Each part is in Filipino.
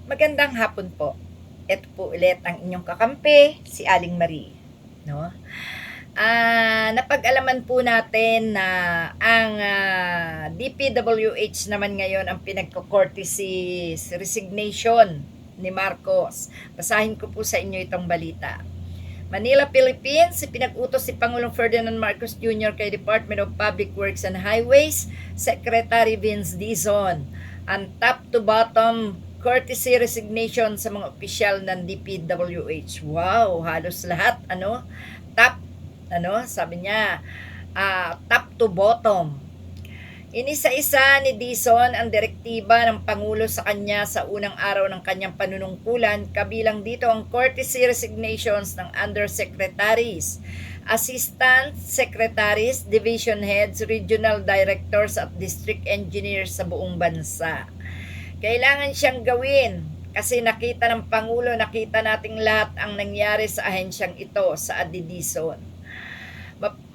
Magandang hapon po. Ito po ulit ang inyong kakampi, si Aling Marie. No? Napag-alaman po natin na ang DPWH naman ngayon ang pinagko-courtesy resignation ni Marcos. Basahin ko po sa inyo itong balita. Manila, Philippines, pinag-utos si Pangulong Ferdinand Marcos Jr. kay Department of Public Works and Highways, Secretary Vince Dizon, ang top to bottom courtesy resignation sa mga opisyal ng DPWH. Wow, halos lahat, top, sabi niya, top to bottom. Inisa-isa ni Dizon ang direktiba ng Pangulo sa kanya sa unang araw ng kanyang panunungkulan, kabilang dito ang courtesy resignations ng undersecretaries, assistant secretaries, division heads, regional directors at district engineers sa buong bansa. Kailangan siyang gawin kasi nakita ng Pangulo, nakita nating lahat ang nangyari sa ahensyang ito sa Dizon.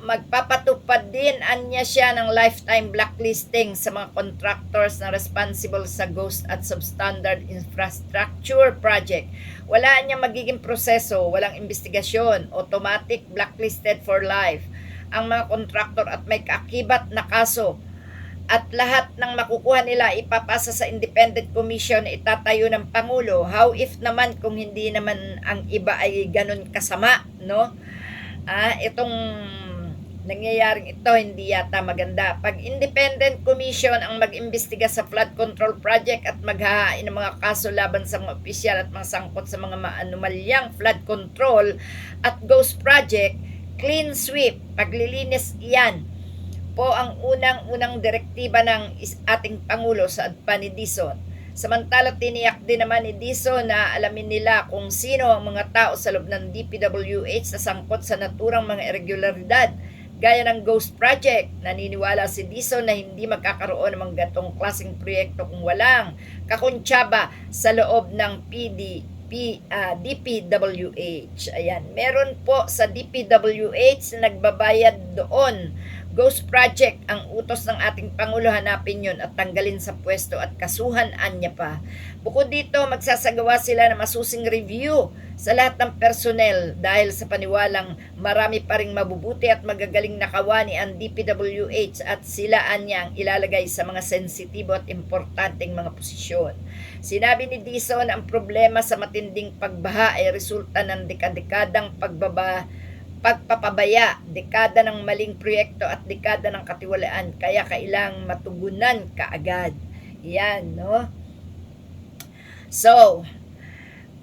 Magpapatupad din anya siya ng lifetime blacklisting sa mga contractors na responsible sa ghost at substandard infrastructure project. Wala niya magiging proseso, walang investigasyon, automatic blacklisted for life ang mga contractor at may kaakibat na kaso. At lahat ng makukuha nila ipapasa sa independent commission na itatayo ng Pangulo. How if naman kung hindi naman ang iba ay ganun kasama, no? Itong nangyayaring ito hindi yata maganda. Pag independent commission ang mag-imbestiga sa flood control project at maghahain ng mga kaso laban sa mga opisyal at mga sangkot sa mga maanumalyang flood control at ghost project, clean sweep, paglilinis iyan po ang unang direktiba ng ating Pangulo sa adpa ni Dizon. Samantala tiniyak din naman ni Dizon na alamin nila kung sino ang mga tao sa loob ng DPWH na sangkot sa naturang mga irregularidad gaya ng ghost project. Naniniwala si Dizon na hindi magkakaroon ng mga gatong klaseng proyekto kung walang kakuntsaba sa loob ng DPWH. Ayan, meron po sa DPWH na nagbabayad doon. Ghost project ang utos ng ating Pangulo, hanapin yun at tanggalin sa pwesto at kasuhan anya pa. Bukod dito, magsasagawa sila ng masusing review sa lahat ng personnel dahil sa paniwalang marami pa ring mabubuti at magagaling na kawani ang DPWH at sila anya ang ilalagay sa mga sensitibo at importanteng mga posisyon. Sinabi ni Dizon ang problema sa matinding pagbaha ay resulta ng dekadang pagpapabaya, dekada ng maling proyekto at dekada ng katiwalaan, kaya kailangang matugunan kaagad. Yan, no? So,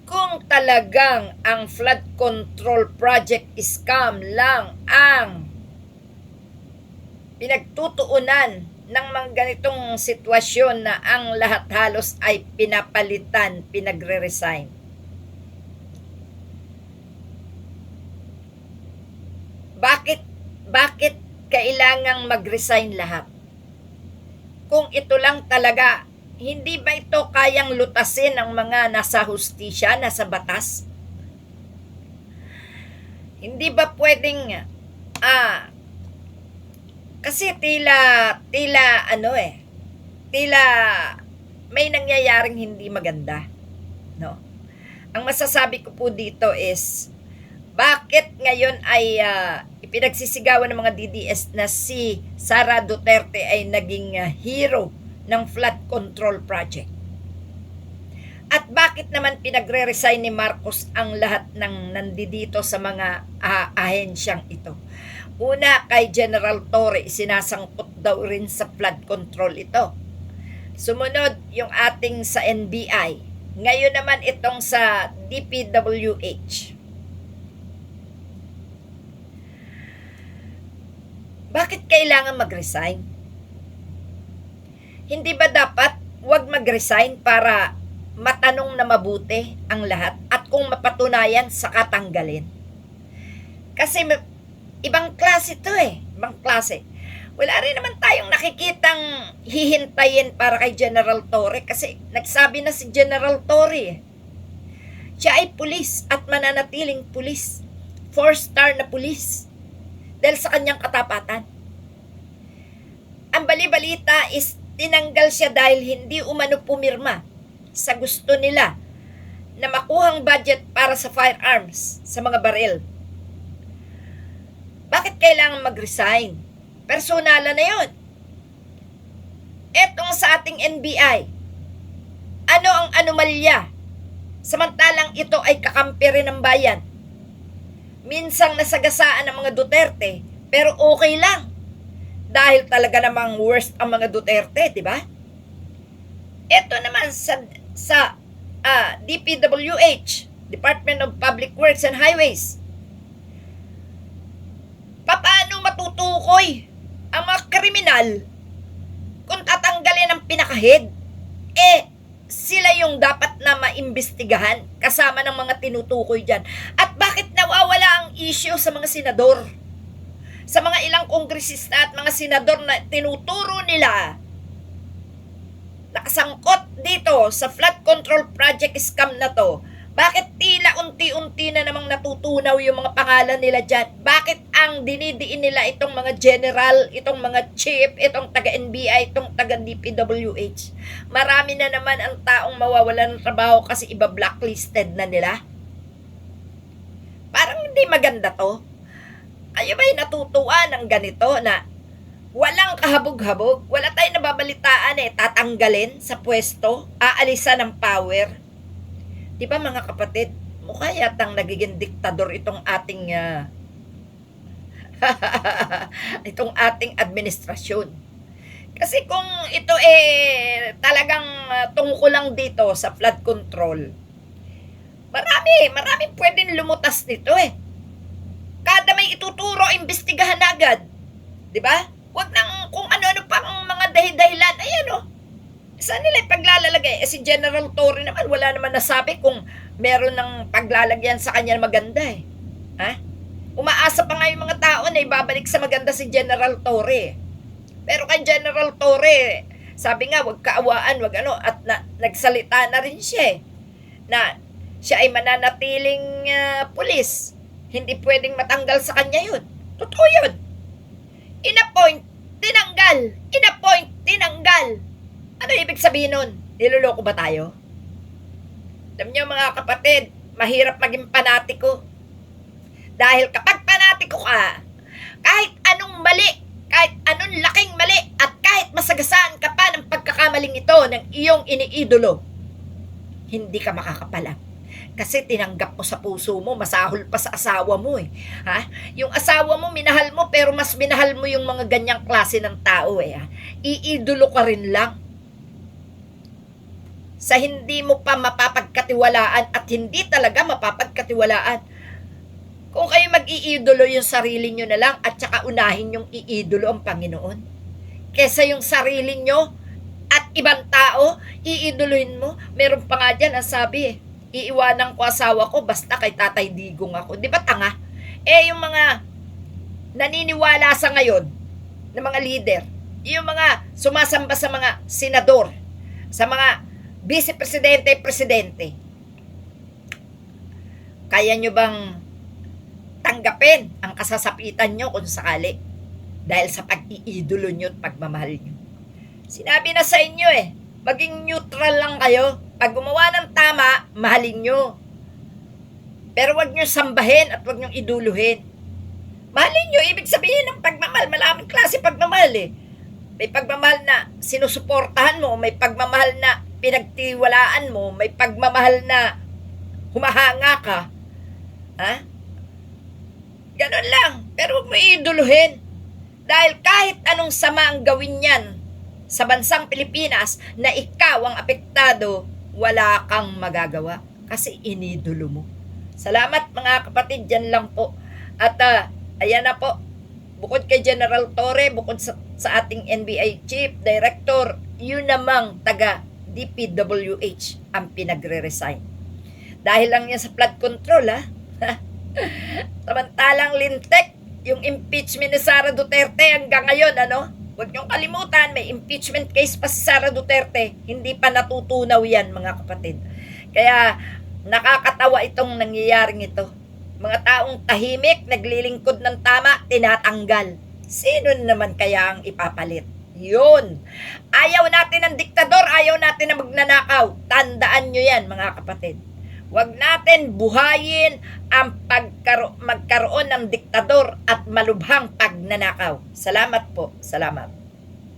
kung talagang ang flood control project scam lang ang pinagtutuunan ng mga ganitong sitwasyon na ang lahat halos ay pinapalitan, pinagre-resign, Bakit kailangang mag-resign lahat? Kung ito lang talaga, hindi ba ito kayang lutasin ng mga nasa hustisya, nasa batas? Hindi ba pwedeng kasi tila may nangyayaring hindi maganda, no? Ang masasabi ko po dito is bakit ngayon ay ipinagsisigawan ng mga DDS na si Sara Duterte ay naging hero ng flood control project? At bakit naman pinagre-resign ni Marcos ang lahat ng nandito sa mga ahensyang ito? Una, kay General Torre, sinasangkot daw rin sa flood control ito. Sumunod, yung ating sa NBI. Ngayon naman itong sa DPWH. Bakit kailangan mag-resign? Hindi ba dapat wag mag-resign para matanong na mabuti ang lahat at kung mapatunayan saka tanggalin? Kasi ibang klase to ibang klase. Wala rin naman tayong nakikitang hihintayin para kay General Torre kasi nagsabi na si General Torre. Siya ay pulis at mananatiling pulis. 4-star na pulis. Dahil sa kanyang katapatan. Ang bali-balita is tinanggal siya dahil hindi umano pumirma sa gusto nila na makuhang budget para sa firearms, sa mga baril. Bakit kailangan mag-resign? Personalan na yun. Etong sa ating NBI, ano ang anomalya? Samantalang ito ay kakampi rin ng bayan. Minsang nasagasaan ng mga Duterte, pero okay lang. Dahil talaga namang worst ang mga Duterte, di ba? Ito naman sa DPWH, Department of Public Works and Highways. Paano matutukoy ang mga kriminal kung tatanggalin ang pinaka-head? Sila yung dapat na maimbestigahan kasama ng mga tinutukoy dyan. At bakit nawawala ang issue sa mga senador? Sa mga ilang kongresista at mga senador na tinuturo nila nakasangkot dito sa flood control project scam na to, bakit tila unti-unti na namang natutunaw yung mga pangalan nila dyan? Bakit ang dinidiin nila itong mga general, itong mga chief, itong taga-NBI, itong taga-DPWH? Marami na naman ang taong mawawalan ng trabaho kasi iba blacklisted na nila. Parang hindi maganda to. Kayo ba'y natutuwa ng ganito na walang kahabog-habog? Wala tayong nababalitaan tatanggalin sa pwesto, aalisan ng power. Di ba mga kapatid, mukha yatang nagiging diktador itong ating itong ating administrasyon. Kasi kung ito talagang tungkol lang dito sa flood control, marami pwedeng lumutas nito Kada may ituturo, imbestigahan agad. Di ba? Huwag nang kung ano-ano pang mga dahilan. Ayan saan nila paglalagay? Si General Torre naman, wala naman nasabi kung meron ng paglalagyan sa kanya maganda Ha? Umaasa pa nga yung mga tao na ibabalik sa maganda si General Torre. Pero kay General Torre, sabi nga, wag kaawaan, wag at nagsalita na rin siya na siya ay mananatiling pulis. Hindi pwedeng matanggal sa kanya yun. Totoo yun. Inappoint, tinanggal. Inappoint, tinanggal. Ano ibig sabihin nun? Niloloko ba tayo? Alam niyo mga kapatid, mahirap maging panatiko. Dahil kapag panatiko ka, kahit anong mali, kahit anong laking mali, at kahit masagasaan ka pa ng pagkakamaling ito ng iyong iniidolo, hindi ka makakapalang. Kasi tinanggap mo sa puso mo, masahol pa sa asawa mo Ha? Yung asawa mo, minahal mo, pero mas minahal mo yung mga ganyang klase ng tao Iidolo ka rin lang. Sa hindi mo pa mapapagkatiwalaan at hindi talaga mapapagkatiwalaan. Kung kayo mag-iidolo yung sarili nyo na lang at saka unahin yung iidolo ang Panginoon. Kesa yung sarili nyo at ibang tao, iidolohin mo. Meron pa nga dyan ang sabi iiwanan ko asawa ko basta kay Tatay Digong ako. Di ba tanga? Yung mga naniniwala sa ngayon na mga leader, yung mga sumasamba sa mga senador, sa mga vice-presidente, presidente, kaya nyo bang tanggapin ang kasasapitan nyo kung sakali dahil sa pag-iidolo nyo at pagmamahal nyo? Sinabi na sa inyo maging neutral lang kayo. Pag gumawa ng tama, mahalin nyo. Pero wag nyo sambahin at wag nyo iduluhin. Mahalin nyo, ibig sabihin ng pagmamahal, maraming klase pagmamahal May pagmamahal na sinusuportahan mo, may pagmamahal na pinagtiwalaan mo, may pagmamahal na humahanga ka. Ganon lang. Pero huwag mo iduluhin. Dahil kahit anong sama ang gawin yan sa bansang Pilipinas na ikaw ang apektado, wala kang magagawa kasi inidulo mo. Salamat mga kapatid, dyan lang po. At ayan na po, bukod kay General Torre, bukod sa ating NBI Chief Director, yun namang taga DPWH ang pinagre-resign. Dahil lang yan sa flood control Samantalang lintek yung impeachment ni Sara Duterte hanggang ngayon Huwag niyong kalimutan, may impeachment case pa si Sara Duterte. Hindi pa natutunaw yan, mga kapatid. Kaya, nakakatawa itong nangyayaring ito. Mga taong tahimik, naglilingkod ng tama, tinatanggal. Sino naman kaya ang ipapalit? Yun. Ayaw natin ng diktador, ayaw natin na magnanakaw. Tandaan nyo yan, mga kapatid. Huwag natin buhayin ang magkaroon ng diktador at malubhang pagnanakaw. Salamat po. Salamat.